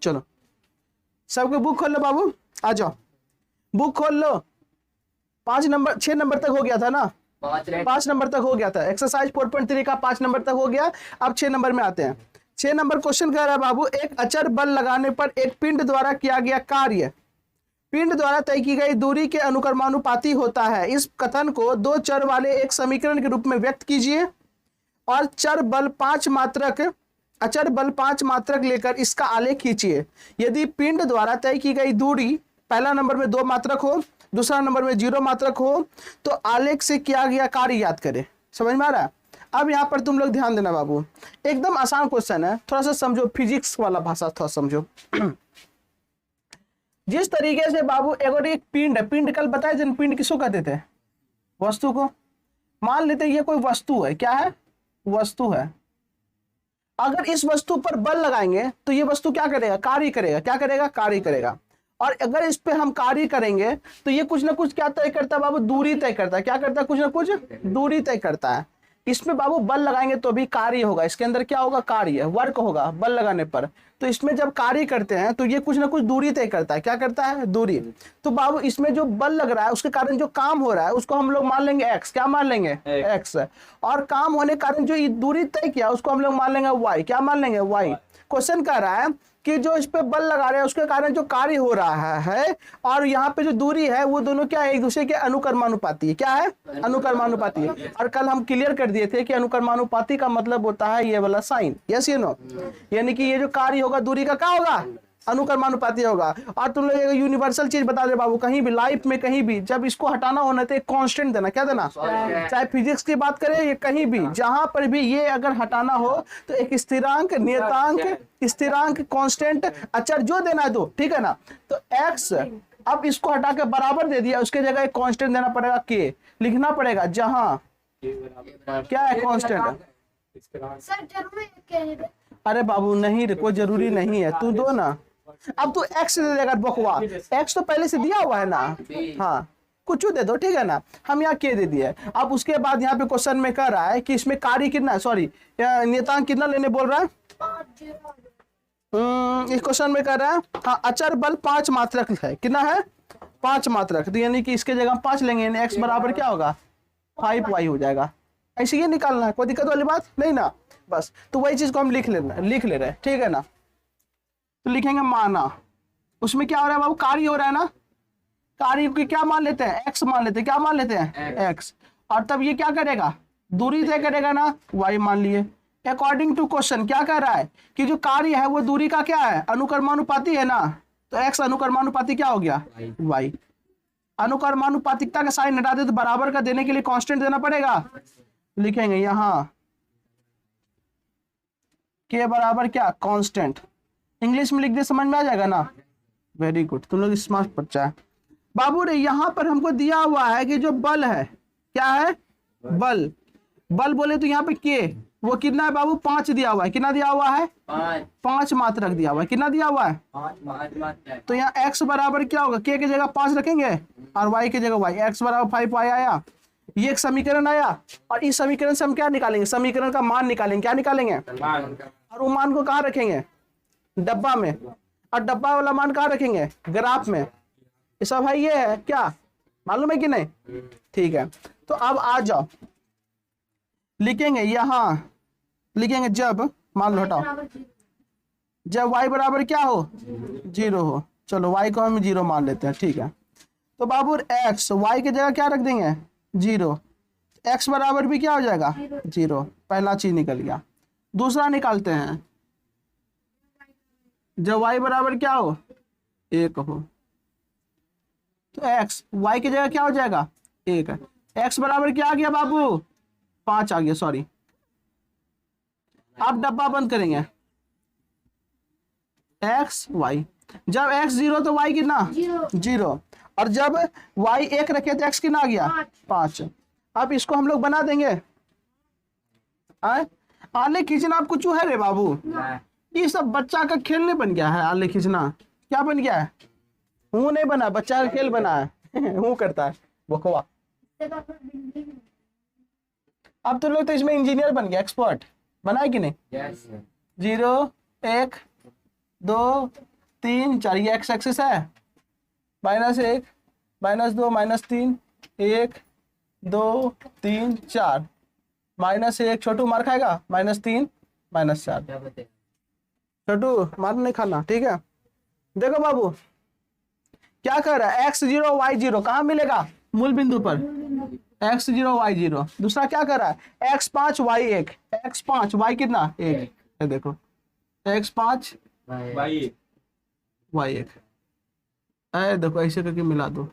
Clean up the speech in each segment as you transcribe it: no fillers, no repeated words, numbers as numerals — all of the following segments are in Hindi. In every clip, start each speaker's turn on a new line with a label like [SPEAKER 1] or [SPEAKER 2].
[SPEAKER 1] चलो सबके बुक खोल लो बाबू, आ जाओ बुक खोल लो। 6 नंबर तक हो गया था ना, 5 नंबर तक हो गया था। एक्सरसाइज 4.3 का 5 नंबर तक हो गया। अब 6 नंबर में आते हैं। 6 नंबर क्वेश्चन कह रहा है बाबू, एक अचर बल लगाने पर एक पिंड द्वारा किया गया कार्य पिंड द्वारा तय की गई दूरी के अनुक्रमानुपाती होता है। इस कथन को दो चर वाले एक समीकरण के रूप में व्यक्त कीजिए और अचर बल 5 मात्रक लेकर इसका आलेख खींचिए। यदि पिंड द्वारा तय की गई दूरी पहला नंबर में 2 मात्रक हो, दूसरा नंबर में 0 मात्रक हो, तो आलेख से किया गया कार्य याद करें। समझ में आ रहा है? अब यहाँ पर तुम लोग ध्यान देना बाबू, एकदम आसान क्वेश्चन है, थोड़ा सा समझो, फिजिक्स वाला भाषा थोड़ा समझो। जिस तरीके से बाबू एक पिंड है, पिंड कल बताए जन पिंड किसको कहते थे? वस्तु को। मान लेते ये कोई वस्तु है, क्या है? वस्तु है। अगर इस वस्तु पर बल लगाएंगे तो ये वस्तु क्या करेगा? कार्य करेगा। क्या करेगा? कार्य करेगा। और अगर इस पे हम कार्य करेंगे तो ये कुछ ना कुछ क्या तय करता है बाबू? दूरी तय करता है। क्या करता है? कुछ ना कुछ दूरी तय करता है। इसमें बाबू बल लगाएंगे तो भी कार्य होगा। इसके अंदर क्या होगा? कार्य, वर्क होगा बल लगाने पर। तो इसमें जब कार्य करते हैं तो ये कुछ ना कुछ दूरी तय करता है। क्या करता है? दूरी। तो बाबू इसमें जो बल लग रहा है उसके कारण जो काम हो रहा है उसको हम लोग मान लेंगे एक्स। क्या मान लेंगे? एक्स। और काम होने के कारण जो दूरी तय किया उसको हम लोग मान लेंगे वाई। क्या मान लेंगे? वाई। क्वेश्चन कह रहा है कि जो इस पे बल लगा रहे हैं उसके कारण जो कार्य हो रहा है और यहाँ पे जो दूरी है वो दोनों क्या है? एक दूसरे के अनुक्रमानुपाती है। क्या है? अनुक्रमानुपाती है। और कल हम क्लियर कर दिए थे कि अनुक्रमानुपाती का मतलब होता है ये वाला साइन। यस या नो? यानी कि ये जो कार्य होगा दूरी का क्या होगा? अनुक्रमानुपाती होगा। और तुम लोग एक यूनिवर्सल चीज बता दे बाबू, कहीं भी लाइफ में कहीं भी जब इसको हटाना होना तो एक कांस्टेंट देना। क्या देना? चाहे फिजिक्स की बात करें या कहीं भी जहां पर भी ये अगर हटाना हो तो एक स्थिरांक, नियतांक, स्थिरांक, कांस्टेंट, अचर जो देना है दो। ठीक है ना? तो एक्स अब इसको हटा के बराबर दे दिया, उसके जगह एक कांस्टेंट देना पड़ेगा के, लिखना पड़ेगा जहां क्या है? कांस्टेंट। अरे बाबू नहीं रे, कोई जरूरी नहीं है, तू दो ना। अब तू एक्स दे देगा बकवा, एक्स तो पहले से दिया हुआ है ना। हाँ कुछ दे दो, ठीक है ना? हम यहाँ के दे दिए। अब उसके बाद यहाँ पे क्वेश्चन में कह रहा है कि इसमें कार्य कितना, सॉरी नियतांक कितना लेने बोल रहा है? इस क्वेश्चन में कह रहा है हाँ अचर बल 5 मात्रक है। कितना है? 5 मात्रक। तो यानी कि इसके जगह 5 लेंगे, एक्स बराबर क्या होगा? 5y हो जाएगा। ऐसे ही निकालना है, कोई दिक्कत वाली बात नहीं ना। बस तो वही चीज को हम लिख ले रहे हैं। ठीक है ना? तो लिखेंगे माना, उसमें क्या हो रहा है बाबू? कार्य हो रहा है ना। कार्य को क्या मान लेते हैं? एक्स मान लेते हैं। क्या मान लेते हैं? एक्स। और तब ये क्या करेगा? दूरी तय करेगा ना, वाई मान लिए। अकॉर्डिंग टू क्वेश्चन क्या कह रहा है कि जो कार्य है वो दूरी का क्या है? अनुक्रमानुपाती है ना। तो एक्स अनुक्रमानुपाती क्या हो गया? वाई। अनुक्रमानुपातिकता का साइन हटा दे तो बराबर का देने के लिए कांस्टेंट देना पड़ेगा। लिखेंगे यहाँ के बराबर क्या? कांस्टेंट। इंग्लिश में लिख दे, समझ में आ जाएगा ना? वेरी गुड, तुम लोग स्मार्ट बच्चा है बाबू रे। यहाँ पर हमको दिया हुआ है कि जो बल है, क्या है? बल। बल बोले तो यहाँ पे के वो कितना है बाबू? 5 दिया हुआ है। कितना दिया हुआ है? 5 मात्रक दिया हुआ है। कितना दिया हुआ है? 5। तो यहाँ x बराबर क्या होगा? के की जगह 5 रखेंगे और y की जगह y। x बराबर 5y आया, ये एक समीकरण आया। और इस समीकरण से हम क्या निकालेंगे? समीकरण का मान निकालेंगे। क्या निकालेंगे? और वो मान को कहाँ रखेंगे? डब्बा में। और डब्बा वाला मान कहाँ रखेंगे? ग्राफ में। ये सब भाई ये है क्या? मालूम है कि नहीं? ठीक है, तो अब आ जाओ, लिखेंगे यहाँ, लिखेंगे जब, मान लो हटाओ, जब y बराबर क्या हो? 0 हो। चलो y को हम 0 मान लेते हैं। ठीक है, तो बाबू x y की जगह क्या रख देंगे? 0। x बराबर भी क्या हो जाएगा? 0। पहला चीज निकल गया। दूसरा निकालते हैं, जब y बराबर क्या हो? 1 हो, तो x y की जगह क्या हो जाएगा? 1 है। x बराबर क्या आ गया बाबू? 5 आ गया, सॉरी। अब डब्बा बंद करेंगे, x y। जब x 0 तो y कितना? 0। और जब y 1 रखे तो x कितना आ गया? 5। अब इसको हम लोग बना देंगे। आले खींचना आप कुछ है रे बाबू? ये सब बच्चा का खेलने बन गया है। आले खींचना क्या बन गया है? हूँ नहीं बना, बच्चा का खेल बना है। हूँ करता है बकवा। अब तो लोग तो इसमें इंजीनियर बन गया, एक्सपर्ट बना है कि नहीं? 0 1 2 3 4, ये एक्स एक्सिस है, -1 -2 -3, 1 2 3 4, -1 छोटू मार खाएगा, -3 -4, छोटू मार नहीं खाना, ठीक है। देखो बाबू क्या कर रहा है, x0 y0 कहाँ मिलेगा, मूल बिंदु पर, x0 y0। दूसरा क्या कर रहा है, x5 y1, x5 y कितना 1 है, देखो x5 y1, अरे देखो ऐसे करके मिला दो,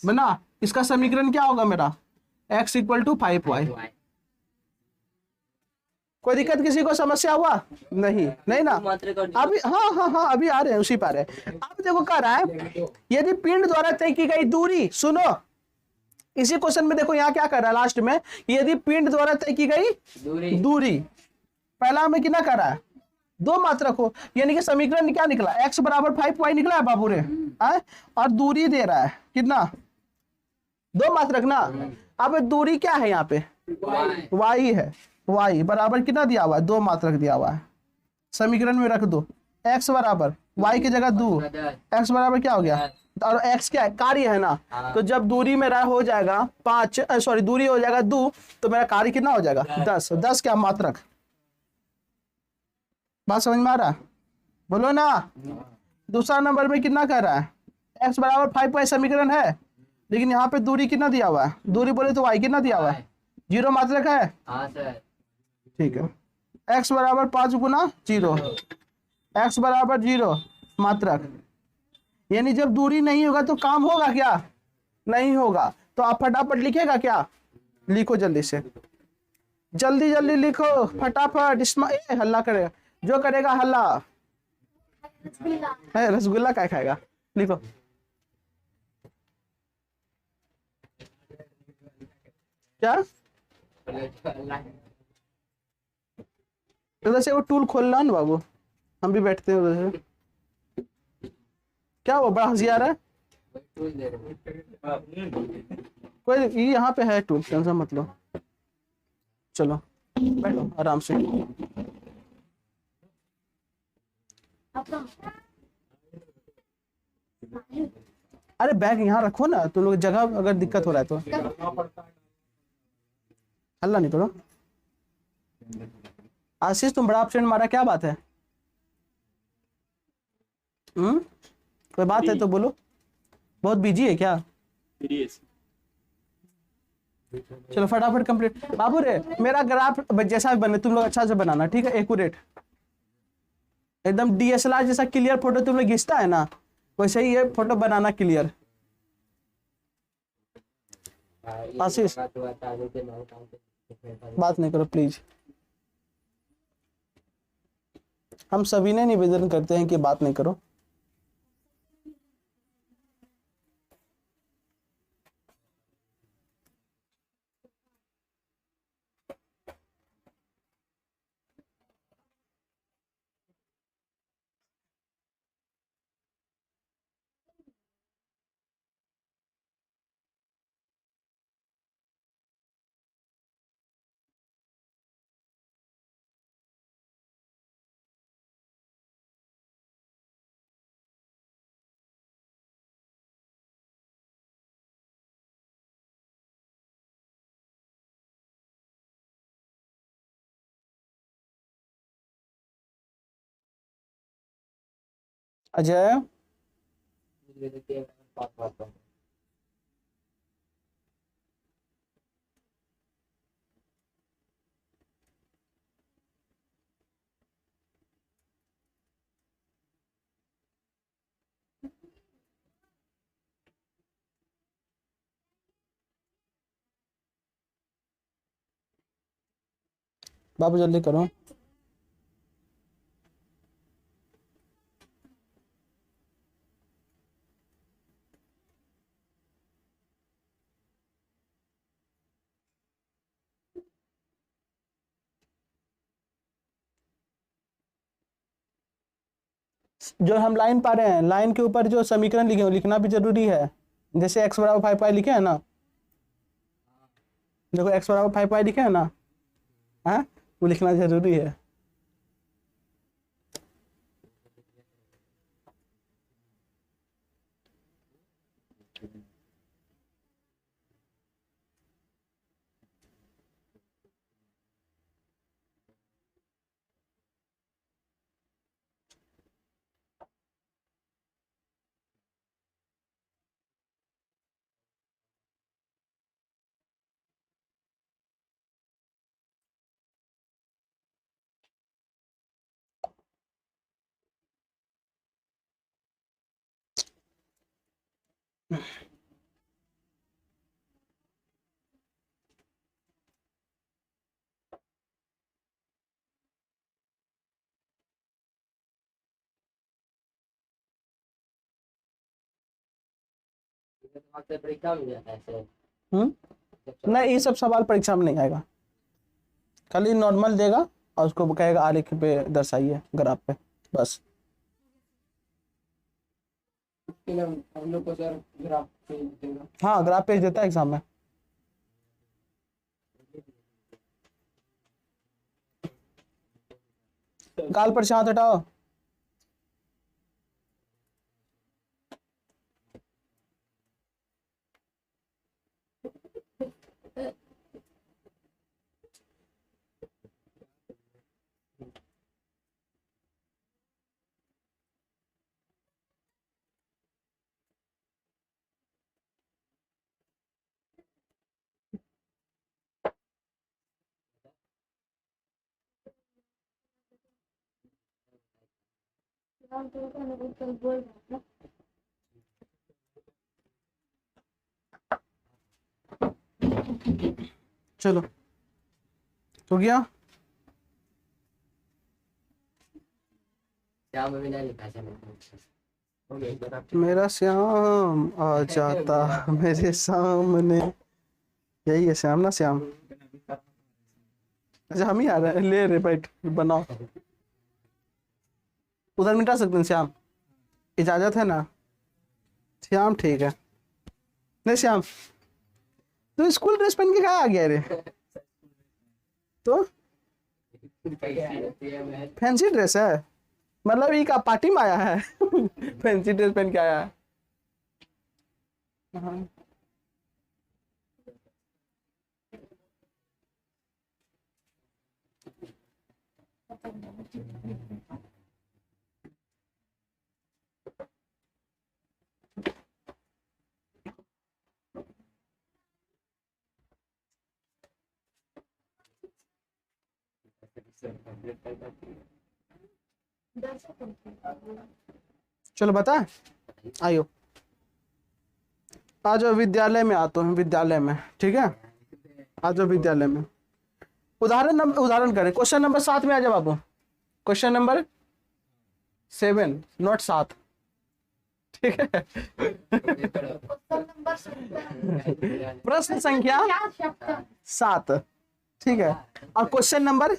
[SPEAKER 1] बना। इसका समीकरण क्या होगा मेरा, x = 5y। कोई दिक्कत किसी को, समस्या हुआ नहीं, नहीं ना अभी, हाँ हाँ हाँ अभी आ रहे हैं, उसी पर है। अब देखो कह रहा है यदि पिंड द्वारा तय की गई दूरी, सुनो इसी क्वेश्चन में देखो यहाँ क्या कर रहा है लास्ट में, यदि पिंड द्वारा तय की गई दूरी, पहला में कितना कर रहा है, 2 मात्रक हो, यानी कि समीकरण क्या निकला, x = 5y निकला है बाबू रे, और दूरी दे रहा है कितना, 2 मात्रक ना। अब दूरी क्या है यहाँ पे, y है, y बराबर कितना दिया हुआ है, 2 मात्रक दिया हुआ है, समीकरण में रख दो, x बराबर y की जगह 2, x बराबर क्या हो गया, और x क्या है, कार्य है ना, तो जब दूरी मेरा हो जाएगा 5, सॉरी दूरी हो जाएगा 2, तो मेरा कार्य कितना हो जाएगा 10, 10 क्या मात्रक, बात समझ में आ रहा है, बोलो ना। दूसरा नंबर में कितना कह रहा है, x = 5y समीकरण है, लेकिन यहाँ पे दूरी कितना दिया हुआ है, दूरी बोले तो y कितना दिया हुआ है, 0 मात्रक है, ठीक है। x = 5 × 0, x = 0 मात्रक, यानी जब दूरी नहीं होगा तो काम होगा क्या, नहीं होगा, तो आप फटाफट लिखेगा क्या, लिखो जल्दी से, जल्दी जल्दी लिखो फटाफट, हल्ला करेगा, जो करेगा हल्ला है, रसगुल्ला क्या खाएगा, लिखो। क्या उधर से वो टूल खोलना ना बाबू, हम भी बैठते हैं उधर से, क्या वो बड़ा हंसी आ रहा है, कोई ये यहाँ पे है टूल, टेंशन मत लो, चलो बैठो आराम से। अरे बैग यहाँ रखो ना, तुम लोग जगह अगर दिक्कत हो रहा है तो, हल्ला नहीं करो। आशीष तुम बड़ा एब्सेंट मारा, क्या बात है, कोई बात है तो बोलो, बहुत बिजी है क्या, चलो फटाफट कंप्लीट। बाबू रे मेरा ग्राफ जैसा भी बने तुम लोग अच्छा से बनाना, ठीक है, एक्यूरेट एकदम, DSLR जैसा क्लियर फोटो तुम लोग खींचता है ना, वैसे ही ये फोटो बनाना क्लियर। आशीष बात नहीं करो प्लीज, हम सभी ने निवेदन करते हैं कि बात नहीं करो। अजय बाबू जल्दी करो। जो हम लाइन पा रहे हैं, लाइन के ऊपर जो समीकरण लिखे लिखना भी जरूरी है, जैसे x = 5y लिखे है ना, देखो x = 5y लिखे है ना, हाँ वो लिखना जरूरी है।
[SPEAKER 2] परीक्षा में जाता है ऐसे।
[SPEAKER 1] नहीं, ये सब सवाल परीक्षा में नहीं आएगा, खाली नॉर्मल देगा और उसको कहेगा आलेख पे दर्शाइए ग्राफ पे, बस।
[SPEAKER 2] हम लोग को सर ग्राफ देगा।
[SPEAKER 1] हाँ, ग्राफ पेज देता है एग्जाम में। गाल पर हाथ हटाओ। चलो, हो गया।
[SPEAKER 2] श्याम में भी नहीं लिखा है।
[SPEAKER 1] मेरा श्याम आ जाता मेरे सामने, यही है श्याम ना, श्याम। अच्छा, हम ही आ रहे हैं, ले रे बैठ बनाओ। उधर मिटा सकते हैं श्याम, इजाजत है ना? श्याम ठीक है। नहीं श्याम, तो स्कूल ड्रेस पहन के कहाँ आ गया रे? तो फैंसी ड्रेस है, मतलब ये का पार्टी में आया है? फैंसी ड्रेस पहन के आया है। हाँ। चलो बता, आइयो आ जाओ विद्यालय में, आते हैं विद्यालय में, ठीक है? आ जाओ विद्यालय में। उदाहरण करें, क्वेश्चन नंबर 7 में आ जाओ बाबू। क्वेश्चन नंबर 7, नॉट 7, ठीक है? प्रश्न संख्या 7, ठीक है? और क्वेश्चन नंबर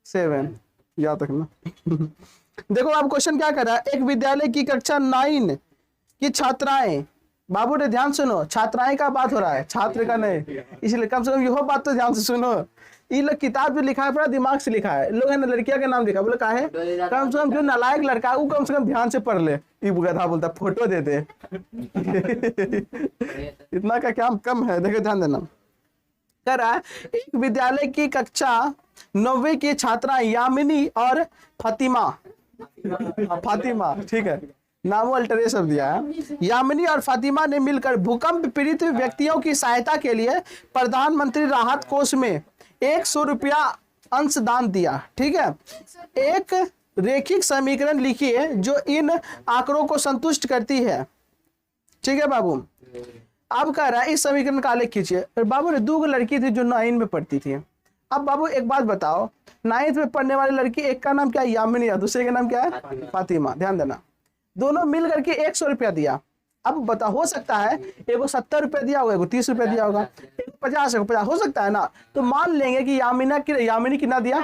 [SPEAKER 1] 7 याद रखना। देखो अब क्वेश्चन क्या कर रहा है, एक विद्यालय की कक्षा 9 की छात्राएं, बाबू ने ध्यान सुनो, छात्राएं का बात हो रहा है, छात्र का नहीं, इसलिए कम से कम यह बात तो ध्यान से सुनो। ये लोग किताब जो लिखा है पूरा दिमाग से लिखा है, लोग है ना लड़कियां का नाम लिखा, बोले का है कम से कम जो नालायक लड़का है वो कम से कम ध्यान से पढ़ ले। ये गधा बोलता फोटो दे दे। इतना का क्या कम है, देखो ध्यान देना। कह रहा है एक विद्यालय की कक्षा 9वीं की छात्रा यामिनी और फातिमा, ठीक है, नामो अल्टरे सब दिया है। यामिनी और फातिमा ने मिलकर भूकंप पीड़ित व्यक्तियों की सहायता के लिए प्रधानमंत्री राहत कोष में 100 रुपया अंशदान दिया, ठीक है? एक रैखिक समीकरण लिखिए जो इन आंकड़ों को संतुष्ट करती है, ठीक है बाबू? अब कह रहा है इस समीकरण का आलेख खींचिए। और बाबू ने 2 लड़की थी जो 9 में पढ़ती थी। अब बाबू एक बात बताओ, 9th में पढ़ने वाली लड़की, एक का नाम क्या है यामिनी और दूसरे का नाम क्या है फातिमा। ध्यान देना, दोनों मिल करके 100 रुपया दिया। अब बता, हो सकता है एगो 70 रुपया दिया होगा, एगो 30 रुपया दिया होगा, 50 हो सकता है ना? तो मान लेंगे कि यामिनी कितना दिया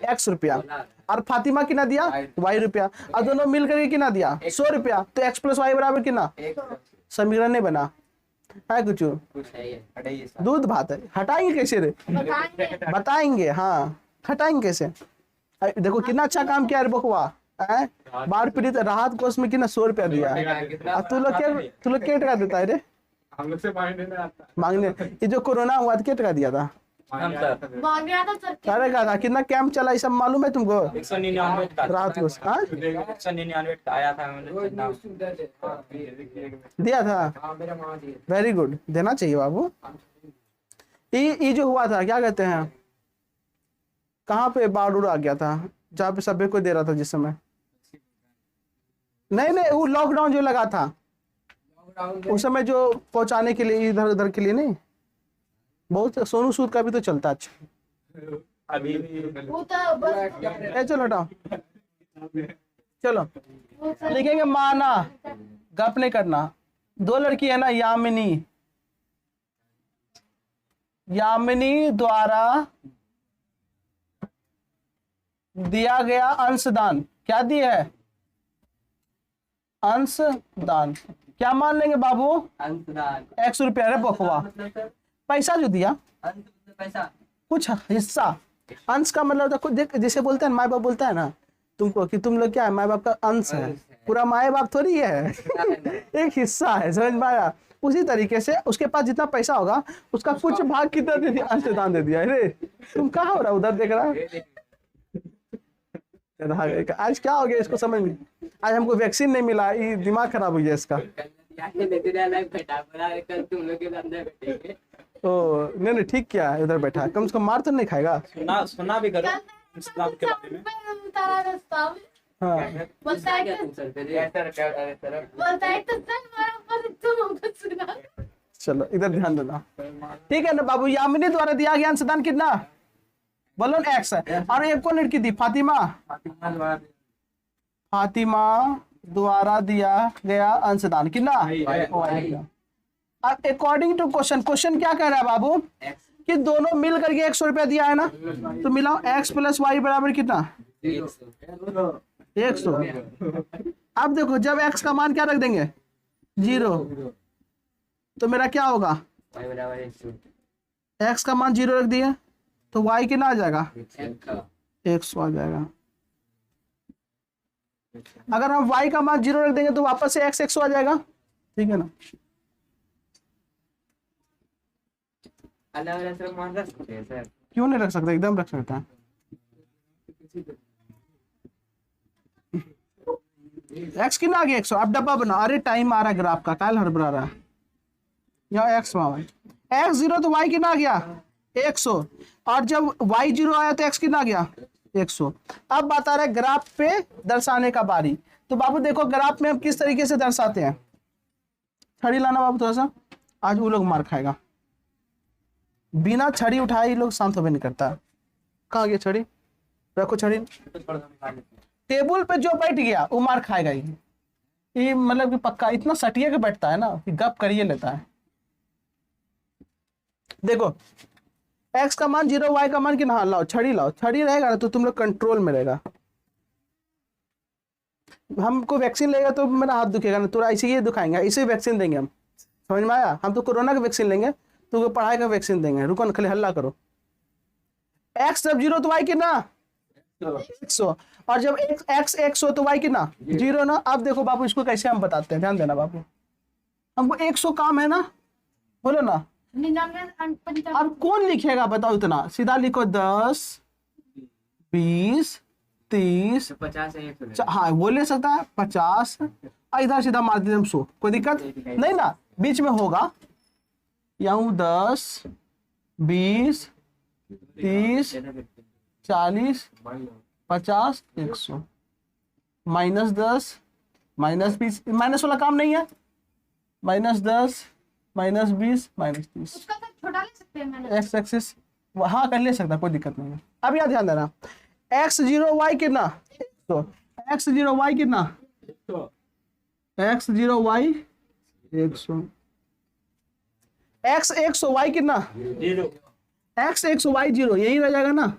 [SPEAKER 1] X रुपया और फातिमा कितना दिया Y रुपया, और दोनों मिल करके कितना दिया 100 रुपया। तो X + Y बराबर कितना? समीकरण नहीं बना है कुछ, दूध भात है। हटाएंगे कैसे रे? बताएंगे, हाँ हटाएंगे कैसे। देखो कितना अच्छा काम किया रे बकुआ, बाढ़ पीड़ित राहत कोष में कितना 100 रुपया दिया है। अब तू लोग क्या टका देता है रे
[SPEAKER 2] हम लोग से मांगने में आता है।
[SPEAKER 1] मांगने? ये जो कोरोना हुआ था क्या टका दिया था?
[SPEAKER 3] मांगे आता सर
[SPEAKER 1] अरे का कितना कैंप चला ये सब मालूम है तुमको?
[SPEAKER 4] 199 का
[SPEAKER 1] राहत कोष हाँ
[SPEAKER 4] 199 का आया था
[SPEAKER 2] रोज
[SPEAKER 4] मैंने।
[SPEAKER 2] न्यूज़ सुनते थे। हाँ,
[SPEAKER 1] दिया था।
[SPEAKER 2] हाँ, मेरा माँ दिए।
[SPEAKER 1] वेरी गुड, देना चाहिए बाबू। ये जो हुआ था क्या कहते हैं, कहाँ पे बाढ़ उड़ आ गया था जहाँ पे सभी को दे रहा था जिस समय? नहीं वो लॉकडाउन जो लगा था
[SPEAKER 2] लॉकडाउन में
[SPEAKER 1] उस समय जो पहुंचाने के लिए इधर उधर के लिए नहीं, बहुत सोनू सूद का भी तो चलता। अच्छा
[SPEAKER 4] अभी भी
[SPEAKER 3] वो तो बस
[SPEAKER 1] चलो हटाओ, चलो
[SPEAKER 3] वो सर
[SPEAKER 1] लिखेंगे माना, गप नहीं करना। 2 लड़की है ना, यामिनी द्वारा दिया गया अंशदान, क्या दिया है? अंशदान। क्या मान लेंगे बाबू?
[SPEAKER 4] अंशदान
[SPEAKER 1] 100 रुपया। अरे बखवा,
[SPEAKER 4] मतलब सर
[SPEAKER 1] पैसा जो दिया
[SPEAKER 4] अंश मतलब पैसा।
[SPEAKER 1] कुछ हिस्सा। अंश का मतलब होता है देख, जैसे बोलते हैं माँ बाप बोलता है ना तुमको कि तुम लोग क्या है, माँ बाप का अंश है, पूरा माँ बाप थोड़ी है एक हिस्सा है, समझ में आया? उसी तरीके से उसके पास जितना पैसा होगा उसका कुछ भाग कितना दे दिया, अंशदान दे दिया। अरे तुम कहाँ हो रहा, उधर देख रहा है? आज क्या हो गया इसको समझ में? आज हमको वैक्सीन नहीं मिला, ये दिमाग खराब हो गया इसका।
[SPEAKER 4] तुम लोग के अंदर बैठेंगे।
[SPEAKER 1] ओ नहीं ठीक किया है, उधर बैठा है, कम से कम मार तो नहीं खाएगा।
[SPEAKER 4] सुना भी करो इस्लाम के बारे में।
[SPEAKER 3] तारा रास्ता
[SPEAKER 1] हाँ
[SPEAKER 3] बोलता है कि बोलता है तो सर हमारा पर तुम हमको सुना।
[SPEAKER 1] चलो इधर ध्यान देना, ठीक है ना बाबू? यामिनी द्वारा दिया गया अंशदान कितना? बोलो ना, X है। और एक कौन लड़की थी? फातिमा द्वारा दिया गया अंशदान कितना? अब अकॉर्डिंग टू क्वेश्चन क्या कह रहा है बाबू कि दोनों मिल करके 100 रुपया दिया है ना, तो मिलाओ x + y बराबर कितना? 100। अब देखो जब x का मान क्या रख देंगे? 0, तो मेरा क्या होगा? x का मान 0 रख दिए तो y कितना आ जाएगा? 100 आ जाएगा। अगर हम y का मान 0 रख देंगे तो वापस से x 100 आ जाएगा, ठीक है ना?
[SPEAKER 4] अलग मान रख सकते हैं सर?
[SPEAKER 1] क्यों नहीं रख सकते, एकदम रख सकते हैं। x कितना आ गया? 100। अब डब्बा बना, अरे टाइम आ रहा है ग्राफ का, काल हड़बड़ा रहा है। यहाँ x वहाँ x 0 तो y कितना आ गया? 100। और जब y 0 आया तो x कितना आ गया? 100। अब बात आ रहा है ग्राफ पे दर्शाने का बारी। तो बाबू देखो ग्राफ में हम किस तरीके से दर्शाते हैं। छड़ी लाना बाबू थोड़ा सा, आज वो लोग मार खाएगा। बिना छड़ी उठाए ये लोग शांत होवे नहीं करता। कहाँ गया छड़ी? रखो छड़ी। टेबल पे जो बैठ गया वो मार खाएगा ही। ये मतलब कि पक्का इतना सटिया के बैठता है ना कि गप करिए लेता है। देखो x का मान 0, y का मान कितना? हाँ लाओ छड़ी, लाओ छड़ी रहेगा ना तो तुम लोग कंट्रोल में रहेगा। हमको वैक्सीन लेगा तो मेरा हाथ दुखेगा ना, थोड़ा ऐसे ही दुखाएंगे, इसे वैक्सीन देंगे हम, समझ में आया? हम तो कोरोना का वैक्सीन लेंगे, तो पढ़ाई का वैक्सीन देंगे। रुको ना, खाली हल्ला करो। x जब 0 तो y कितना? 100। और जब x 100 तो y कितना? 0 ना। अब देखो बाबू इसको कैसे हम बताते हैं, ध्यान देना बाबू। हमको 100 काम है ना, बोलो ना।
[SPEAKER 3] 99
[SPEAKER 1] अब कौन लिखेगा बताओ इतना? सीधा लिखो 10 20 30
[SPEAKER 4] 50 है 100।
[SPEAKER 1] हाँ वो ले सकता है 50, और इधर सीधा मार दीजिए हम 100, कोई दिक्कत नहीं ना। बीच में होगा यहाँ 10 20 30 40 50 100। -10 -20, माइनस वाला काम नहीं है। -10 -20 -30।
[SPEAKER 3] उसका तो छोटा ले सकते हैं मैंने।
[SPEAKER 1] एक्स एक्सिस हाँ कर ले सकता, कोई दिक्कत नहीं है। अब यहाँ ध्यान देना, x 0 y कितना? 100। x 0 y कितना? x 0 y 100। x 100 y कितना?
[SPEAKER 4] 0।
[SPEAKER 1] x 100 y 0, यही रह जाएगा ना।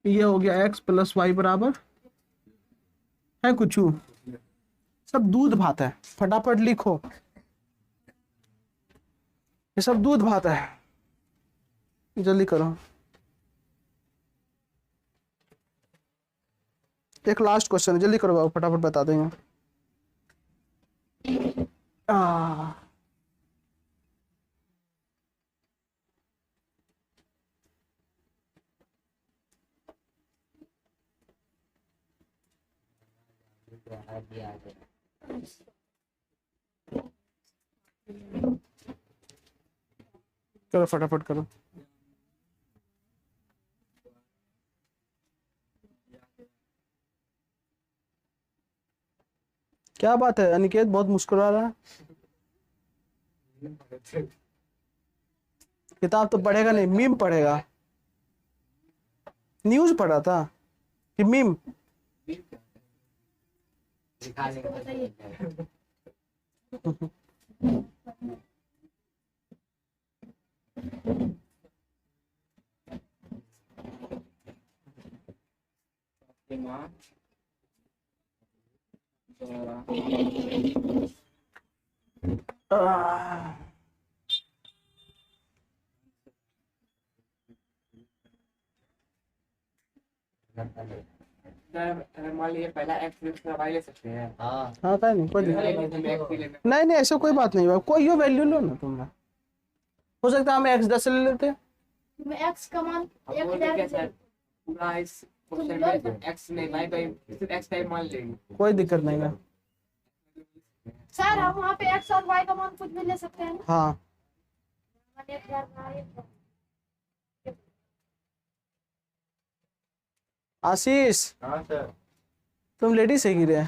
[SPEAKER 1] ये हो गया x + y बराबर है कुछ सब दूध भात है। फटाफट लिखो, ये सब दूध भात है। जल्दी करो। एक लास्ट क्वेश्चन, जल्दी करो बाबू, फटाफट बता देंगे। करो फटाफट करो। क्या बात है अनिकेत, बहुत मुस्कुरा रहा है। किताब तो पढ़ेगा नहीं, मीम पढ़ेगा। न्यूज पढ़ा था कि मीम?
[SPEAKER 2] सर मान लीजिए पहला एक्स दवाई ले सकते हैं।
[SPEAKER 3] हाँ
[SPEAKER 1] हाँ क्या नहीं, कोई दिक्कत नहीं नहीं, ऐसा कोई बात नहीं, कोई यो वैल्यू लो ना तुम। हो सकता है हम x10 ले लेते।
[SPEAKER 5] मैं एक्स का मान
[SPEAKER 2] अब
[SPEAKER 5] एक
[SPEAKER 2] बोल रहे क्या
[SPEAKER 5] हजार
[SPEAKER 2] सर, पूरा इस क्वेश्चन में एक्स नहीं बाई बाई सिर्फ एक्स टाइप मान लेंगे।
[SPEAKER 1] कोई दिक्कत नहीं है।
[SPEAKER 5] सर हम वहाँ पे एक्स और वाई का मान कुछ भी ले सकते हैं ना?
[SPEAKER 1] हाँ
[SPEAKER 5] मान 1000 का 1,000।
[SPEAKER 1] आशीष,
[SPEAKER 4] हाँ सर।
[SPEAKER 1] तुम लेडीज है गिरे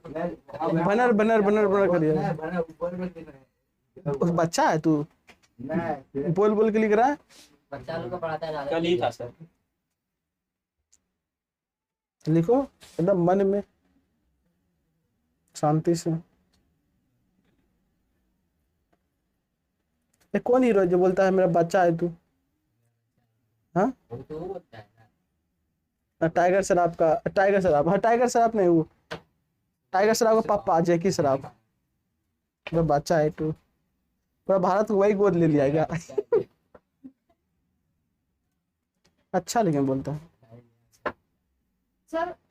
[SPEAKER 1] बनर बनर बनर बनर करिए। उस बच्चा है तू, बोल बोल के लिख रहा है।
[SPEAKER 3] बच्चा लोग को पढ़ाता है ज्यादा।
[SPEAKER 4] कल ही था सर।
[SPEAKER 1] लिखो एकदम मन में शांति से। ये कौन हीरो है जो बोलता है मेरा बच्चा है तू? हाँ
[SPEAKER 3] वो तो वो बोलता है
[SPEAKER 1] टाइगर श्रॉफ का, टाइगर श्रॉफ, हाँ टाइगर श्रॉफ नहीं, वो टाइगर श्रॉफ का पापा जैकी श्रॉफ। मेरा बच्चा है तू, पूरा भारत को वही गोद ले लिया क्या? अच्छा लेकिन बोलता है।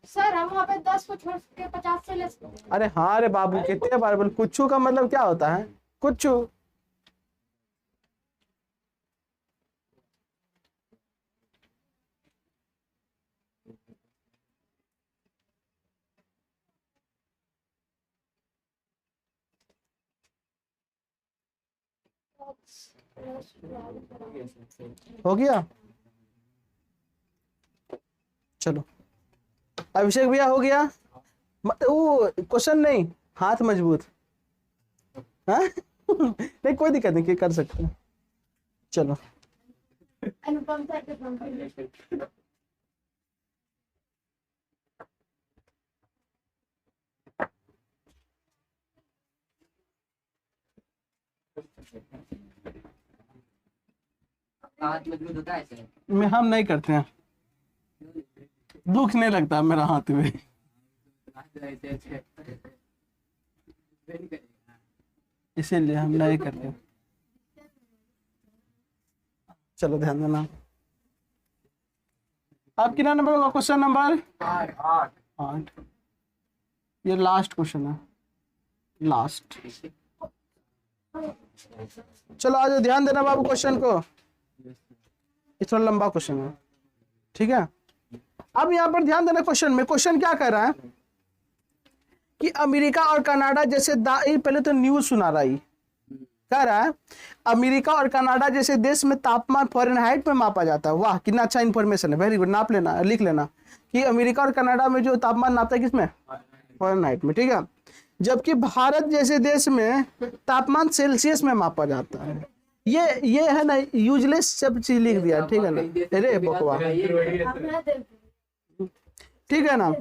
[SPEAKER 5] सर हम वहाँ पे 10 को छोड़ के 50 से ले सकते हैं।
[SPEAKER 1] अरे हाँ रे बाबू, कितने बार बोल। कुछू का मतलब क्या होता है? कुछू हो गया। चलो अभिषेक भैया हो गया। वो क्वेश्चन नहीं, हाथ मजबूत। हाँ नहीं कोई दिक्कत नहीं, कर सकते हैं। चलो
[SPEAKER 5] अनुपम सर के फोन पे।
[SPEAKER 3] हाथ मजबूत होता है सर।
[SPEAKER 1] मैं हम नहीं करते हैं, दुख नहीं लगता मेरा हाथ में, इसीलिए हम नहीं करते। चलो ध्यान देना। आप कितना नंबर होगा? Question number 8। ये लास्ट क्वेश्चन है, लास्ट। चलो आज ध्यान देना बाबू क्वेश्चन को, ये थोड़ा लंबा क्वेश्चन है, ठीक है। अब यहाँ पर ध्यान देना क्वेश्चन में। क्वेश्चन क्या कह रहा है कि अमेरिका और कनाडा जैसे पहले तो न्यूज सुना रहा है, कह रहा है अमेरिका और कनाडा जैसे देश में तापमान फ़ारेनहाइट में मापा जाता है। वाह कितना अच्छा इन्फॉर्मेशन है, वेरी गुड। नाप लेना, लिख लेना कि अमेरिका और कनाडा में जो तापमान नापता है किसमें? फ़ारेनहाइट में, ठीक है। जबकि भारत जैसे देश में तापमान सेल्सियस में मापा जाता है। ये है ना यूजलेस सब चीज लिख दिया, ठीक है ना। अरे बकवा, ठीक है ना।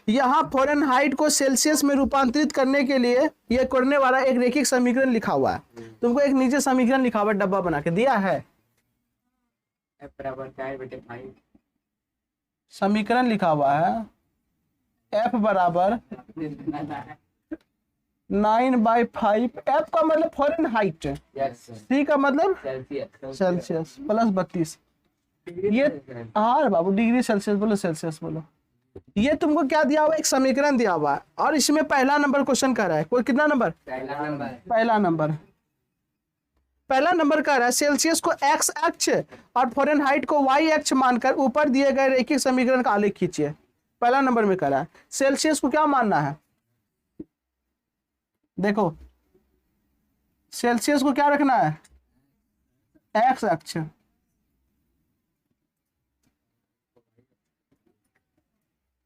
[SPEAKER 1] यहाँ फ़ारेनहाइट को सेल्सियस में रूपांतरित करने के लिए ये करने वाला एक रैखिक समीकरण लिखा हुआ है। तुमको एक नीचे समीकरण लिखा हुआ डब्बा बना के दिया है, समीकरण लिखा हुआ है F बराबर 9/5। एफ का मतलब फॉरेन हाइट,
[SPEAKER 2] यस
[SPEAKER 1] सी का मतलब
[SPEAKER 2] सेल्सियस
[SPEAKER 1] सेल्सियस प्लस 32। ये हाँ बाबू डिग्री सेल्सियस बोलो, सेल्सियस बोलो। ये तुमको क्या दिया हुआ, एक समीकरण दिया हुआ है और इसमें पहला नंबर क्वेश्चन कर रहा है। कोई कितना नंबर?
[SPEAKER 2] पहला नंबर
[SPEAKER 1] पहला नंबर कर रहा है सेल्सियस को एक्स अक्ष और फॉरेनहाइट को वाई अक्ष मानकर ऊपर दिए गए रेखीय समीकरण का आलेख खींचिए। पहला नंबर में कर रहा है सेल्सियस को क्या मानना है, देखो सेल्सियस को क्या रखना है, एक्स अक्ष,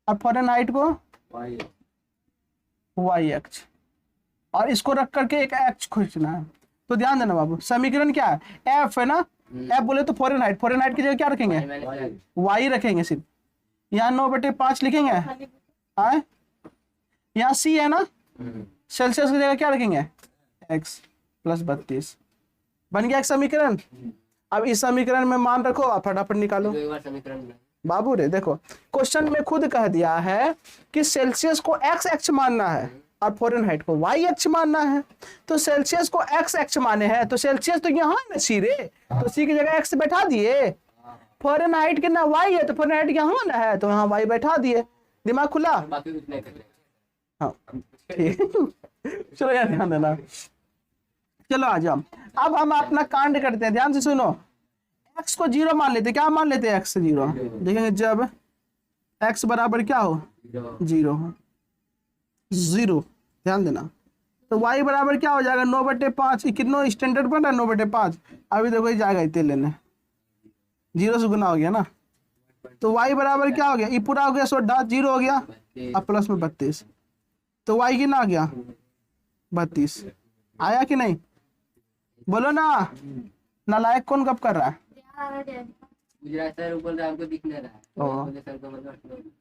[SPEAKER 1] और फॉरेनहाइट को वाई अक्ष, और इसको रख करके एक अक्ष खींचना है। तो ध्यान देना बाबू, समीकरण क्या है, एफ है ना, एफ बोले तो फॉरेनहाइट, फॉरेनहाइट की जगह क्या रखेंगे, वाई रखेंगे सिर्फ। यहाँ 9/5 लिखेंगे, हाँ यहाँ सी है ना, सेल्सियस की जगह क्या रखेंगे, एक्स प्लस 32। बन गया एक समीकरण। अब इस समीकरण में मान रखो, आप फटाफट निकालो। बाबू रे देखो क्वेश्चन में खुद कह दिया है कि सेल्सियस को एक्स अक्ष मानना है और फॉरेनहाइट को वाई अक्ष मानना है। तो सेल्सियस को एक्स अक्ष माने हैं तो सेल्सियस तो यहाँ है ना सी रे, तो सी की जगह एक्स बैठा दिए। फॉरेनहाइट कितना वाई है तो फॉरेनहाइट यहाँ ना है तो यहाँ वाई बैठा दिए। दिमाग खुला, हाँ ठीक चलो यार ध्यान देना। चलो आ जाओ, अब हम अपना कांड करते हैं, ध्यान से सुनो। एक्स को 0 मान लेते, क्या मान लेते हैं, एक्स 0। देखेंगे जब एक्स बराबर क्या हो, 0 हो, 0 ध्यान देना, तो y बराबर क्या हो जाएगा, 9/5। कितना स्टैंडर्ड बन रहा है, 9/5। अभी देखो ये जाएगा इतने लेने, 0 से गुना हो गया ना, तो y बराबर क्या हो गया, ये पूरा हो गया 0 हो गया, अब प्लस में 32, तो y कितना आ गया 32। आया कि नहीं, बोलो ना, नालायक कौन कब कर रहा है,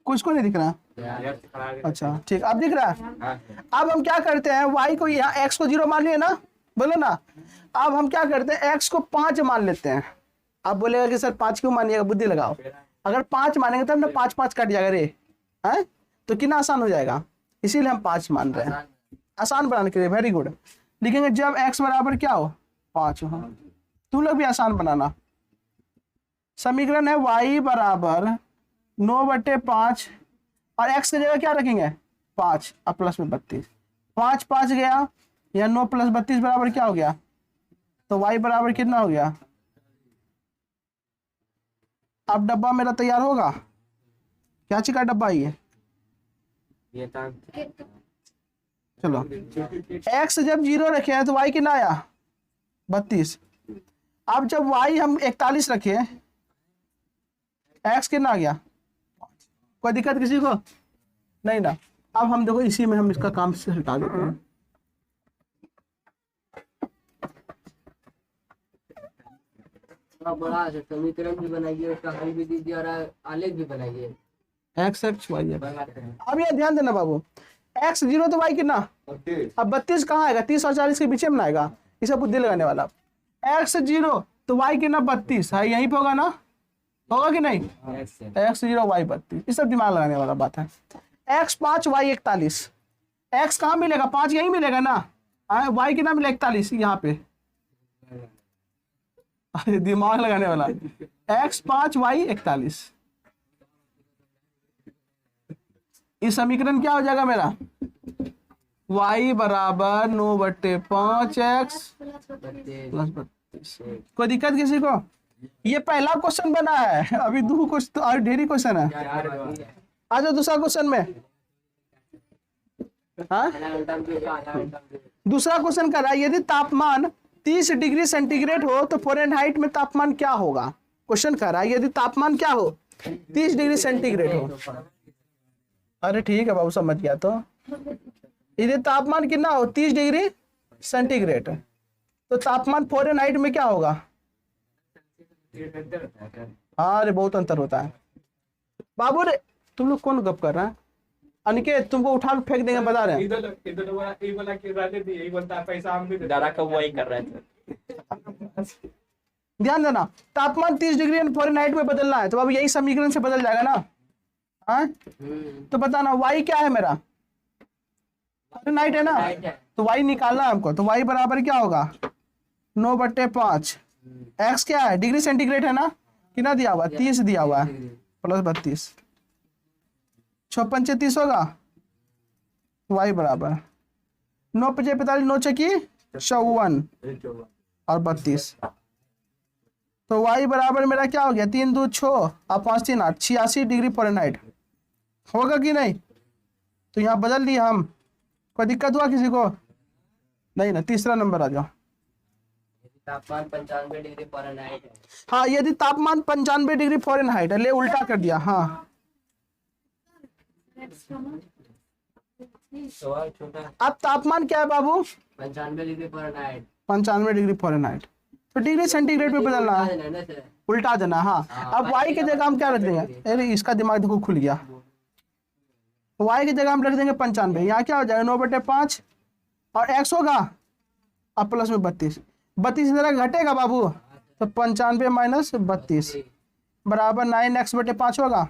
[SPEAKER 1] कुछ को नहीं दिख रहा। अच्छा ठीक, अब दिख रहा है। अब हम क्या करते हैं, y को यहाँ x को 0 मान लिए ना, बोलो ना। अब हम क्या करते हैं, x को 5 मान लेते हैं। आप बोलेगा कि सर 5 क्यों मानिएगा, बुद्धि लगाओ। अगर 5 मानेंगे तब ना 5 कट जाएगा रे, हैं तो कितना आसान हो जाएगा, इसीलिए हम 5 मान रहे हैं, आसान बनाने के लिए। Very good. लिखेंगे जब x बराबर क्या हो, 5 हो। तुम लोग भी आसान बनाना। समीकरण है y बराबर 9/5 और x की जगह क्या रखेंगे, 5 और प्लस में 32। 5 गया, या 9 + 32 बराबर क्या हो गया, तो y बराबर कितना हो गया। अब डब्बा मेरा तैयार होगा, क्या चीज का डब्बा ये चलो। x जब 0 रखे हैं तो y कितना आया, 32। अब जब y हम 41 रखे, x कितना आ गया, कोई दिक्कत किसी को नहीं ना। अब हम देखो इसी में हम इसका काम से हटा देते हैं।
[SPEAKER 2] बड़ा समीकरण भी बनाइए, उसका हल भी दीजिए और आलेख भी बनाइए।
[SPEAKER 1] x y अब ये ध्यान देना बाबू, x 0 तो y कितना, अब 32 कहाँ आएगा, 30 और 40 के बीच में आएगा, इसे बुद्धि लगाने वाला। x 0 तो y कितना 32 है, यहीं पे होगा ना, होगा कि नहीं, x 0 y 32, ये सब दिमाग लगाने वाला बात है। x 5 y 41, x कहाँ मिलेगा, 5 यहीं मिलेगा ना, y कितना मिलेगा 41 यहाँ पे, दिमाग लगाने वाला। x 5 y 41, ये समीकरण क्या हो जाएगा मेरा, y बराबर 9/5x प्लस 32। कोई दिक्कत किसी को, ये पहला क्वेश्चन बना है, अभी दो क्वेश्चन तो और ढेरी क्वेश्चन है। आ जाओ दूसरा क्वेश्चन में। हाँ दूसरा क्वेश्चन कर रहा है, यदि तापमान 30 डिग्री सेंटीग्रेड हो तो फॉरेनहाइट में तापमान क्या होगा। क्वेश्चन कर रहा है यदि तापमान क्या हो, 30 डिग्री सेंटीग्रेड हो। अरे ठीक है बाबू समझ गया। तो यदि तापमान कितना हो, 30 डिग्री सेंटीग्रेड, तो तापमान फॉरेनहाइट में क्या होगा। हाँ अरे बहुत अंतर होता है बाबू रे। तुम लोग कौन गप कर रहा है, अनिकेत तुमको उठा फेंक देंगे बता रहे हैं। ध्यान देना, तापमान 30 डिग्री फॉरेनहाइट में बदलना है, तो अब यही समीकरण से बदल जाएगा ना। हाँ तो बताना y क्या है मेरा, फॉरेनहाइट है ना, तो y निकालना है हमको, तो y बराबर क्या होगा 9/5। x क्या है, डिग्री सेंटीग्रेड है ना, कितना दिया हुआ है 30 दिया हुआ है, प्लस 32, 6×5 = 30 होगा। y बराबर 9×5 = 45, 9 चकी 54 और 32, तो y बराबर मेरा क्या हो गया 3 2 6 और 5 3 8, 86 डिग्री फ़ारेनहाइट होगा कि नहीं। तो यहाँ बदल दिए हम, कोई दिक्कत हुआ किसी को नहीं ना। तीसरा नंबर आ जाओ।
[SPEAKER 3] तापमान 95 डिग्री फ़ारेनहाइट है।
[SPEAKER 1] हाँ, यदि तापमान 95 डिग्री फ़ारेनहाइट है, ले उल्टा कर दिया। हाँ,
[SPEAKER 3] सवाल छोटा।
[SPEAKER 1] अब तापमान क्या है बाबू
[SPEAKER 3] 95 डिग्री फ़ारेनहाइट।
[SPEAKER 1] 95 डिग्री फ़ारेनहाइट, तो डिग्री सेंटीग्रेड में बदलना है,
[SPEAKER 3] है ना सर?
[SPEAKER 1] उल्टा देना। हाँ, अब y की जगह हम क्या रख देंगे, अरे इसका दिमाग देखो खुल गया। y की जगह हम रख देंगे 95, यहाँ क्या हो जाएगा 9/5 और x होगा और प्लस में 32, 32 जरा घटेगा बाबू, तो 95 - 32 बराबर 9x/5 होगा।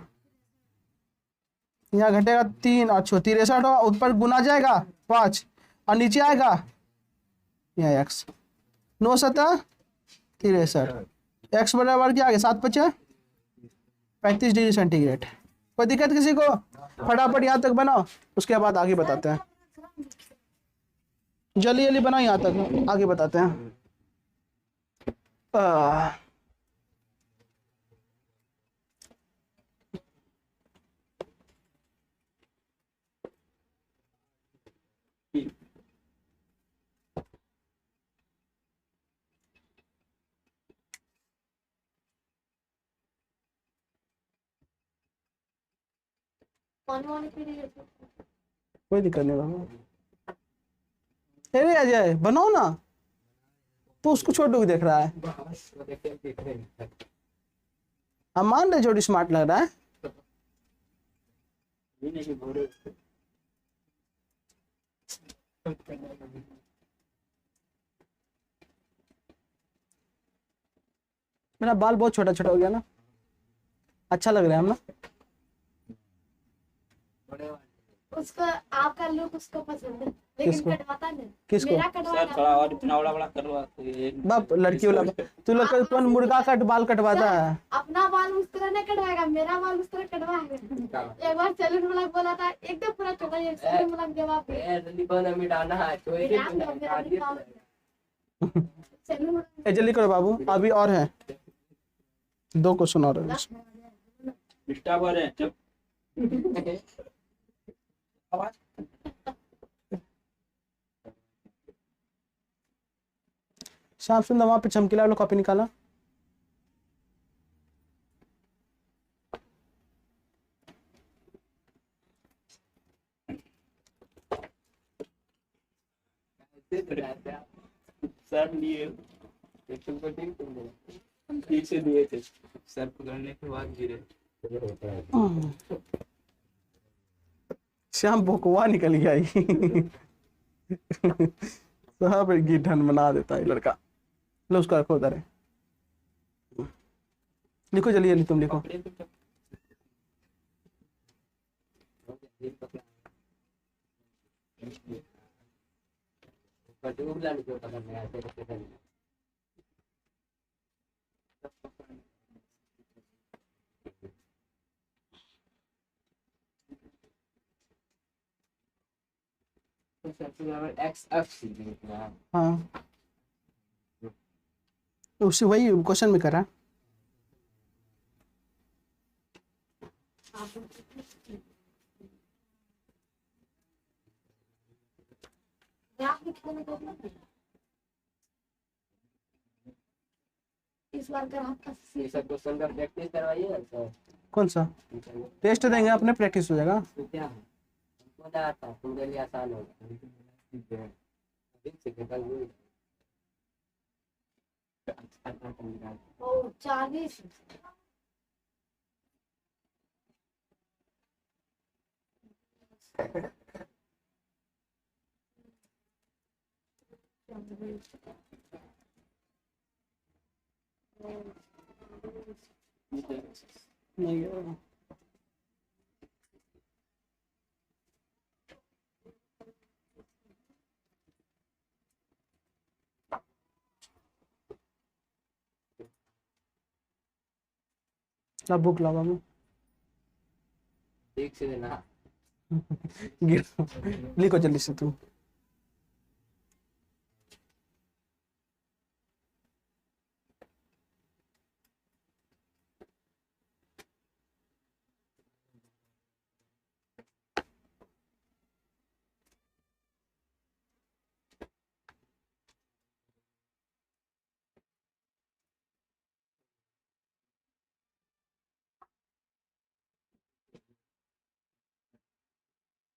[SPEAKER 1] यहाँ घटेगा 3 और 6 63 होगा, ऊपर गुना जाएगा 5 और नीचे आएगा यहाँ x, 9 7 63, x बराबर क्या आ गया 7×5 = 35 डिग्री सेंटीग्रेड। कोई दिक्कत किसी को, फटाफट यहाँ तक बनाओ, उसके बाद आगे बताते हैं। जल्दी जल्दी बनाओ, यहाँ तक आगे बताते हैं। कोई दिक्कत नहीं बाबू। अरे अजय बनाओ ना, तो उसको छोटू देख रहा है। हम मान रहे छोटी स्मार्ट लग रहा है। मेरा बाल बहुत छोटा छोटा हो गया ना, अच्छा लग रहा है हम ना।
[SPEAKER 5] उसको आपका लुक उसको पसंद है, लेकिन
[SPEAKER 1] किसको?
[SPEAKER 5] कटवाता नहीं।
[SPEAKER 1] किसको?
[SPEAKER 5] मेरा
[SPEAKER 4] सर
[SPEAKER 5] कटवाता
[SPEAKER 4] थोड़ा और इतना बड़ा करवा तो एक
[SPEAKER 1] बाप लड़की वाला, तू लोग कौन मुर्गा कट बाल कटवाता है।
[SPEAKER 5] अपना बाल उस तरह नहीं कटवाएगा, मेरा बाल उस तरह कटवाएगा। एक बार सैलून वाला बोला था एकदम पूरा छोटा, एक सैलून वाला जवाब
[SPEAKER 3] रिबन मिटाना है तो ये
[SPEAKER 5] सैलून वाला
[SPEAKER 1] जल्दी करो बाबू, अभी और है 2 क्वेश्चन और है।
[SPEAKER 4] डिस्टर्ब हो रहे हैं चुप
[SPEAKER 1] श्याम सुंदर वहां पे चमकीला वाला कॉपी निकाला।
[SPEAKER 4] सर लिए पीछे दिए थे, सर पकड़ने के बाद गिरे।
[SPEAKER 1] श्याम बोकवा निकल गया ही। सब गिठन बना देता है लड़का। लो उसका रखो उधर है। लिखो जल्दी जल्दी, तुम लिखो।
[SPEAKER 3] एक्स एफ सी
[SPEAKER 1] हाँ, उसी वही क्वेश्चन में करा।
[SPEAKER 5] इस बार का आपका
[SPEAKER 3] ये सब क्वेश्चन का प्रैक्टिस करवाइए ना सर।
[SPEAKER 1] कौन सा टेस्ट देंगे, अपने प्रैक्टिस हो जाएगा।
[SPEAKER 3] तो क्या है मजा आता है, तुम्हारे लिए आसान होगा।
[SPEAKER 5] ओ 40
[SPEAKER 1] नहीं ना बुक लाओ बाबू।
[SPEAKER 2] ठीक से देना।
[SPEAKER 1] लिखो जल्दी से तुम।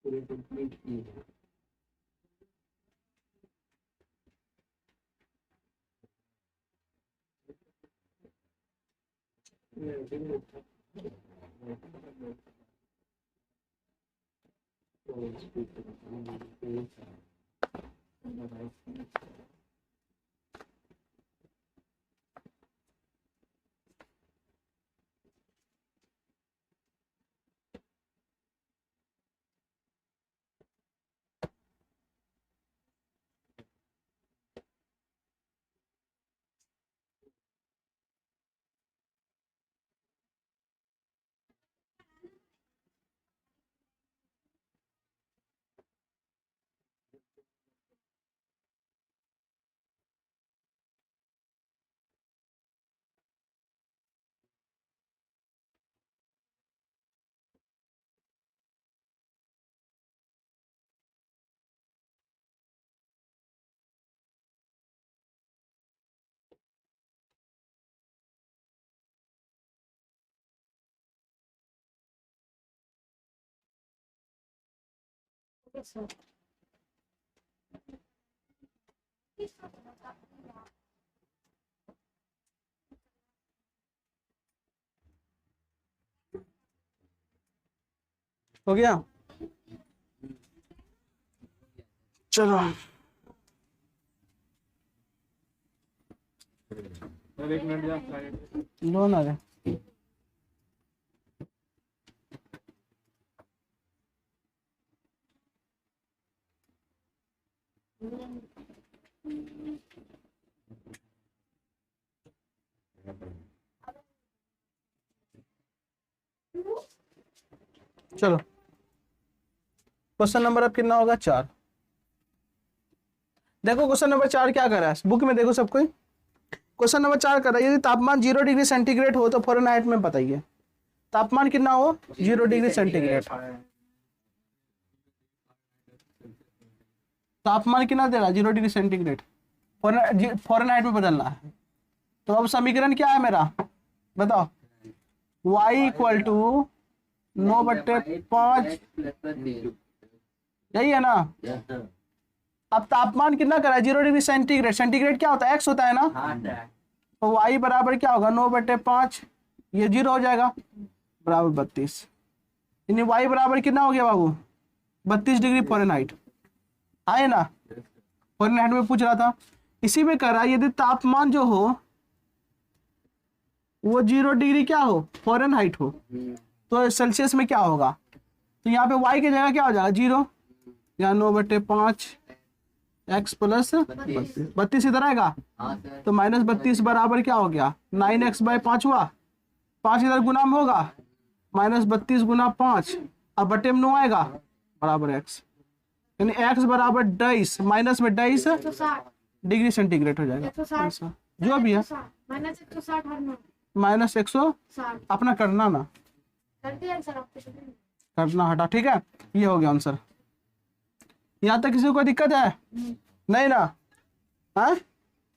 [SPEAKER 2] पूरी कंप्लीट की है।
[SPEAKER 1] हो गया, चलो।
[SPEAKER 4] एक मिनट जा।
[SPEAKER 1] लो ना रे। चलो, क्वेश्चन नंबर अब कितना होगा? 4। देखो क्वेश्चन नंबर 4 क्या कर रहा है, बुक में देखो सब कोई। क्वेश्चन नंबर 4 कर रहा है, यदि तापमान 0 डिग्री सेंटीग्रेड हो तो फ़ारेनहाइट में बताइए। तापमान कितना हो? 0 डिग्री सेंटीग्रेड। तापमान कितना दे रहा है? 0 डिग्री सेंटीग्रेड। फ़ारेनहाइट में बदलना है। तो अब समीकरण क्या है मेरा, बताओ। y इक्वल टू 9/5, यही है ना। अब तापमान कितना करा है? 0 डिग्री सेंटीग्रेड। सेंटीग्रेड क्या होता है? x होता है ना। तो y बराबर क्या होगा? 9/5, ये 0 हो जाएगा, बराबर 32। यानी y बराबर कितना हो गया बाबू? 32 डिग्री फ़ारेनहाइट। आए ना, फ़ारेनहाइट में पूछ रहा था। इसी में कह रहा है यदि तापमान जो हो वो 0 डिग्री क्या हो? फ़ारेनहाइट हो, तो सेल्सियस में क्या होगा? तो यहाँ पे y की जगह क्या हो जाएगा? 0, या 9/5 x प्लस 32 इधर आएगा, तो -32 बराबर क्या हो गया? 9x/5 हुआ। 5 इधर गुना में होगा, -32 गुना 5, अब बटे में 9 आएगा, बराबर x। यानी x बराबर 22, माइनस में 22 डिग्री सेंटीग्रेड हो जाएगा।
[SPEAKER 5] 160
[SPEAKER 1] जो भी है,
[SPEAKER 5] -160
[SPEAKER 1] -160 अपना करना ना,
[SPEAKER 5] कर दिया आंसर आपके।
[SPEAKER 1] करना हटा, ठीक है। ये हो गया आंसर। यहाँ तक किसी को कोई दिक्कत है? नहीं ना, हाँ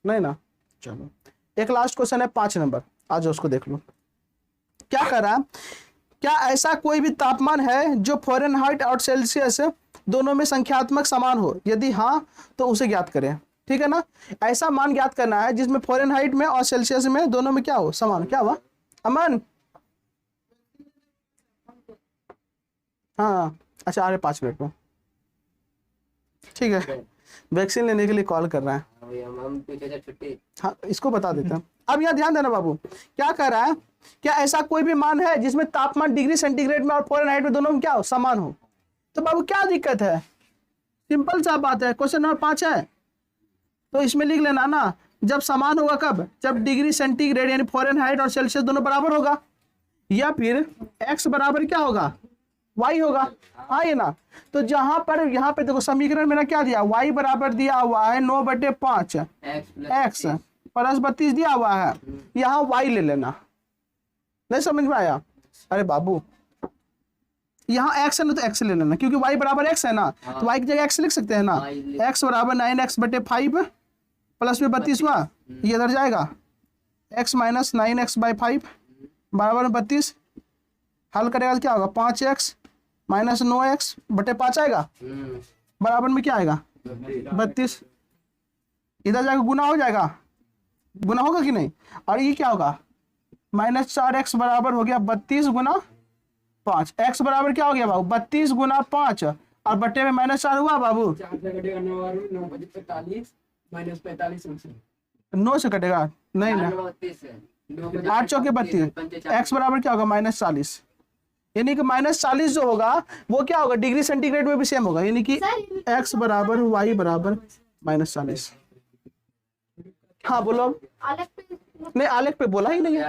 [SPEAKER 1] नहीं ना। चलो, एक लास्ट क्वेश्चन है 5 नंबर, आज उसको देख लो। क्या कर रहा है, क्या ऐसा कोई भी तापमान है जो फ़ारेनहाइट और सेल्सियस दोनों में संख्यात्मक समान हो? यदि हाँ तो उसे ज्ञात करें, ठीक है ना। ऐसा मान ज्ञात करना है जिसमें फ़ारेनहाइट में और सेल्सियस में दोनों में क्या हो? समान। क्या हुआ अमन? हाँ अच्छा, आ रहे 5 मिनट में, ठीक है। वैक्सीन लेने के लिए कॉल कर रहा है।
[SPEAKER 2] छुट्टी।
[SPEAKER 1] हाँ, इसको बता देता हूँ। अब यहाँ ध्यान देना बाबू, क्या कह रहा है, क्या ऐसा कोई भी मान है जिसमें तापमान डिग्री सेंटीग्रेड में और फ़ारेनहाइट में दोनों में क्या हो? समान हो। तो बाबू क्या दिक्कत है? सिंपल सा बात है, क्वेश्चन नंबर 5 है, तो इसमें लिख लेना ना, जब समान होगा कब? जब डिग्री सेंटीग्रेड यानी फ़ारेनहाइट और सेल्सियस दोनों बराबर होगा। या फिर x बराबर क्या होगा, y होगा। हाँ ये ना, तो जहां पर यहाँ पे देखो समीकरण मेरा क्या दिया, y बराबर दिया हुआ है 9/5 x प्लस 32 दिया हुआ है, यहाँ y ले लेना। नहीं समझ में आया? अरे बाबू यहाँ x है ना तो x ले लेना, क्योंकि y बराबर x है ना, तो y की जगह x लिख सकते हैं ना। x बराबर 9x/5 प्लस में 32 हुआ, ये इधर जाएगा, x माइनस 9x/5 बराबर 32, हल करेगा तो क्या होगा, 5x माइनस 9x/5 आएगा, बराबर में क्या आएगा 32, इधर जाएगा गुना हो जाएगा, गुना होगा कि नहीं, और ये क्या होगा -4x बराबर हो गया 32 गुना 5, x बराबर क्या हो गया बाबू 32 गुना 5 और बट्टे में -4 हुआ बाबू, 9 से कटेगा नहीं ना, 8 चौके 32, x बराबर क्या होगा -40, यानी कि -40 जो होगा वो क्या होगा डिग्री सेंटीग्रेड में भी सेम होगा, यानी कि x बराबर y बराबर -40। हाँ बोलो,
[SPEAKER 5] अलग पे
[SPEAKER 1] नहीं आलेख पे बोला ही नहीं है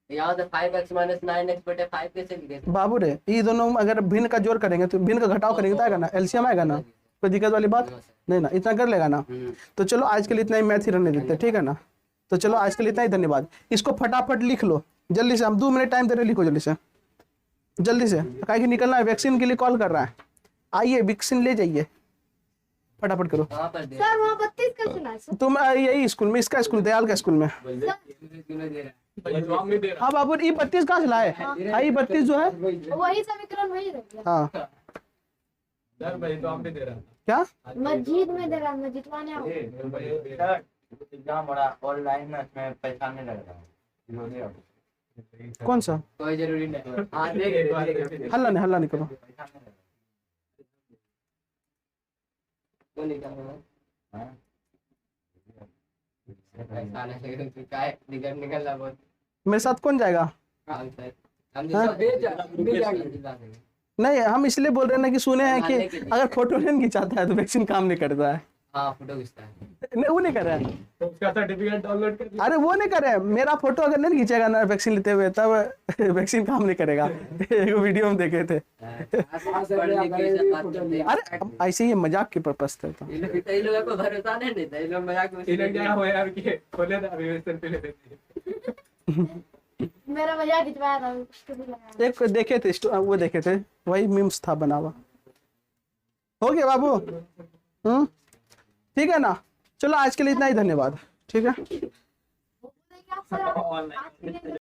[SPEAKER 3] यहाँ से 5x माइनस 9x/5 कैसे लिखे?
[SPEAKER 1] बाबू रे, ये दोनों अगर भिन्न का जोड़ करेंगे तो भिन्न का घटाव करेंगे तो आएगा ना, एलसीएम आएगा ना, कोई दिक्कत वाली बात नहीं ना, इतना कर लेगा ना। तो चलो आज के लिए इतना ही, मैथ ही रहने देते हैं, ठीक है ना। तो चलो आज के लिए इतना ही, धन्यवाद। इसको फटाफट लिख लो जल्दी से, हम 2 मिनट टाइम दे रहे, लिखो जल्दी से जल्दी से, काहे कि निकलना है, वैक्सीन के लिए कॉल कर रहा है, आइए वैक्सीन ले जाइए, फटाफट करो।
[SPEAKER 3] कहाँ पर दे?
[SPEAKER 5] सर वहाँ 32 का सुना है सर।
[SPEAKER 1] तुम यही स्कूल में, इसका स्कूल दयाल का स्कूल में। हाँ बाबू, ये 32 कहाँ से लाए, हाँ ये 32 जो है
[SPEAKER 5] वही समीकरण वही रह गया।
[SPEAKER 1] हाँ क्या
[SPEAKER 5] मस्जिद में दे रहा, मस्जिदवाने आओ।
[SPEAKER 4] एग्जाम बड़ा ऑनलाइन में, इसमें पैसा नहीं लग रहा।
[SPEAKER 1] कौन सा,
[SPEAKER 3] कोई जरूरी नहीं। हाँ देख
[SPEAKER 1] हल्ला नहीं करो।
[SPEAKER 3] वो निकाल पैसा नहीं तो काय निकल रहा बहुत।
[SPEAKER 1] मेरे साथ कौन जाएगा,
[SPEAKER 3] हम सर हम
[SPEAKER 1] हाँ? नहीं हम इसलिए बोल रहे हैं ना कि सुने हैं कि अगर फोटो नहीं खिंचाता है तो वैक्सीन काम नहीं करता है।
[SPEAKER 3] हाँ फोटो खींचता है।
[SPEAKER 1] नहीं वो नहीं कर रहा है,
[SPEAKER 2] उसका सर्टिफिकेट डाउनलोड कर
[SPEAKER 1] अरे वो नहीं कर रहे हैं, मेरा फोटो अगर नहीं खींचेगा ना वैक्सीन लेते हुए तब वैक्सीन काम नहीं करेगा। एक वीडियो में देखे थे। अरे ऐसे ही मजाक के पर्पस थे। तो
[SPEAKER 3] ये लोगों को भरोसा नहीं देता, ये लोग मजाक में
[SPEAKER 2] इन्हें क्या हो यार कि खोले ना रिविजन पे ले देते।
[SPEAKER 5] मेरा मजाक खिंचवाया था उसको भी लगाया।
[SPEAKER 1] एक देखे थे, वो देखे थे, वही मीम्स था बना हुआ। हो गया बाबू, ठीक है ना। चलो आज के लिए इतना ही, धन्यवाद, ठीक है।
[SPEAKER 5] वो बोलेगा, सर, आप-